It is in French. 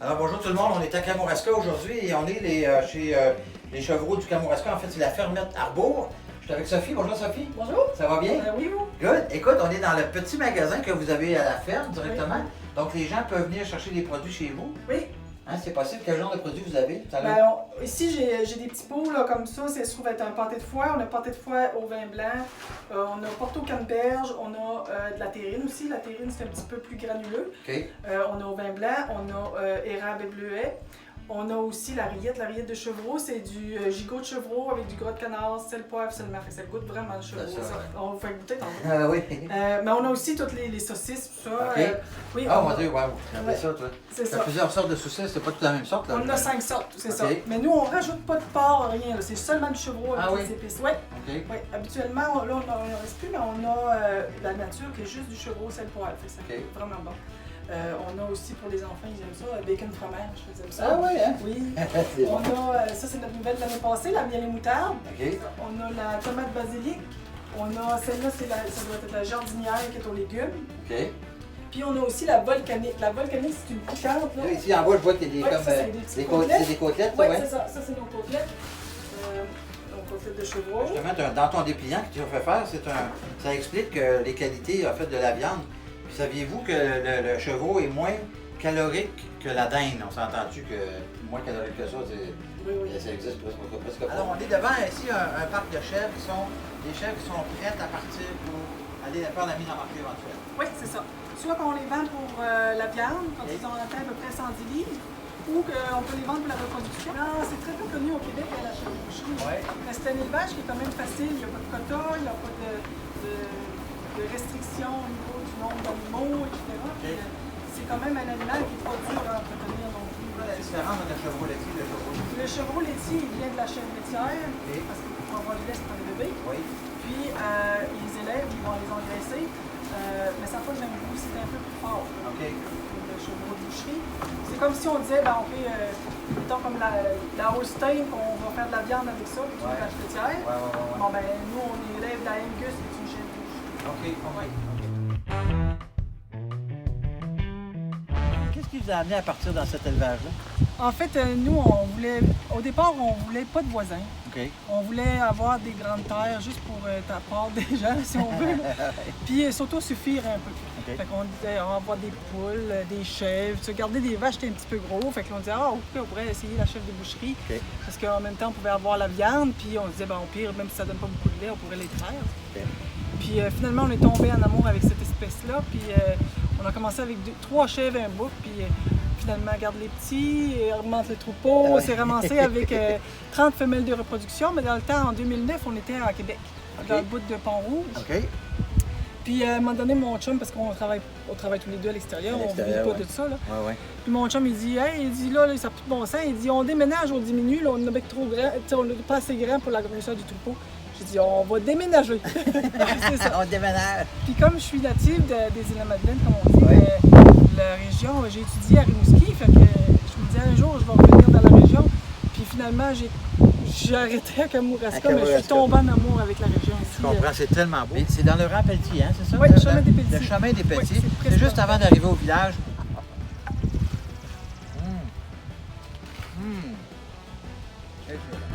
Alors bonjour tout le monde, on est à Kamouraska aujourd'hui et on est chez les chevreaux du Kamouraska. En fait, c'est la fermette Arbour. Je suis avec Sophie. Bonjour Sophie. Bonjour. Ça va bien? Oui, vous? Good. Écoute, on est dans le petit magasin que vous avez à la ferme directement. Oui. Donc les gens peuvent venir chercher des produits chez vous. Oui. Hein, c'est possible. Quel genre de produits vous avez? Ici, j'ai des petits pots là, comme ça. Ça se trouve être un pâté de foie. On a pâté de foie au vin blanc. On a porto canneberge. On a de la terrine aussi. La terrine, c'est un petit peu plus granuleux. Okay. On a au vin blanc. On a érable et bleuet. On a aussi la rillette de chevreau. C'est du gigot de chevreau avec du gras de canard, sel, poivre seulement. Ça goûte vraiment le chevreau. Ça. On vous fait goûter tantôt. Oui. Mais on a aussi toutes les saucisses, tout ça. Okay. Oui, oh mon Dieu, wow. Regardez ça, toi. C'est ça. Il y a plusieurs sortes de saucisses, c'est pas toutes la même sorte. Là. On en a 5 sortes, c'est ça. Mais nous, on rajoute pas de porc, rien. C'est seulement du chevreau avec des épices. Oui. Okay. Oui. Habituellement, là, on n'en reste plus, mais on a la nature qui est juste du chevreau, sel, poivre. C'est vraiment bon. On a aussi pour les enfants, ils aiment ça, bacon fromage, je faisais ça. Ah oui, hein? Oui. Bon. On a, ça c'est notre nouvelle de l'année passée, la miel et moutarde. Okay. On a la tomate basilic. On a celle-là, ça doit être la jardinière qui est aux légumes. Okay. Puis on a aussi la volcanique. La volcanique, c'est une piquante. Là. Ici en bas, je vois qu'il y a des, des côtelettes. Oui, c'est ça. Ça, c'est nos côtelettes. Côtelettes de chevreau. Justement, dans ton dépliant que tu as fait faire, ça explique les qualités en fait, de la viande. Saviez-vous que le chevreau est moins calorique que la dinde? On s'entend-tu que moins calorique que ça, ça existe presque pas. Alors, on est devant ici un parc de chèvres des chèvres qui sont prêtes à partir pour aller faire la mise en marché éventuelle. Oui, c'est ça. Soit qu'on les vend pour la viande, quand ils ont atteint à peu près 110 livres, ou qu'on peut les vendre pour la reproduction. Non, c'est très peu connu au Québec à la chèvre-boucherie. Mais c'est un élevage qui est quand même facile. Il n'y a pas de quota, il n'y a pas de restrictions au niveau du nombre d'animaux, etc. C'est quand même un animal qui est pas dur à entretenir non plus. La différence entre le chevreau laitier et le chevreau laitier? Le chevreau laitier, il vient de la chèvre laitière, parce qu'il faut avoir du lait pour les bébés. Oui. Puis, ils les élèvent, ils vont les engraisser, mais ça n'a pas le même goût, c'est un peu plus fort. Okay. Le chevreau de boucherie. C'est comme si on disait, on fait, mettons comme la Holstein, on va faire de la viande avec ça, puis une vache laitière. Bon, ben, nous, on élève de la Angus et une chèvre. Qu'est-ce qui vous a amené à partir dans cet élevage-là? En fait, nous, au départ, on voulait pas de voisins. Okay. On voulait avoir des grandes terres juste pour ta part des gens, si on veut. Puis s'auto-suffire un peu. Okay. Fait qu'on disait, on va avoir des poules, des chèvres. Garder des vaches, c'était un petit peu gros. Fait qu'on disait, on pourrait essayer la chèvre de boucherie. Okay. Parce qu'en même temps, on pouvait avoir la viande. Puis on disait, au pire, même si ça donne pas beaucoup de lait, on pourrait les traire. Okay. Puis finalement, on est tombé en amour avec cette espèce-là. Puis on a commencé avec 3 chèvres et un bouc. Puis finalement, garde les petits, augmente le troupeau. On s'est ramassé avec 30 femelles de reproduction. Mais dans le temps, en 2009, on était à Québec, dans le bout de Pont-Rouge. Okay. Puis à un moment donné, mon chum, parce qu'on travaille tous les deux à l'extérieur, on ne vit pas de ça. Là. Puis mon chum, il dit, hey, là, ça n'a plus de bon sens. Il dit, on déménage, on diminue, là, on est trop grand, on n'est pas assez grand pour la grosseur du troupeau. J'ai dit, on va déménager. C'est ça. On déménage. Puis comme je suis native des Îles-de-la-Madeleine, comme on dit, la région, j'ai étudié à Rimouski, fait que je me disais un jour, je vais revenir dans la région. Puis finalement, j'ai arrêté à Kamouraska, mais je suis tombée en amour avec la région ici. Je comprends, c'est tellement beau. C'est dans le rang Pelletier, hein, c'est ça? Oui, le chemin des Pelletiers. Le chemin des Pelletiers. Oui, c'est juste avant d'arriver au village. Excellent.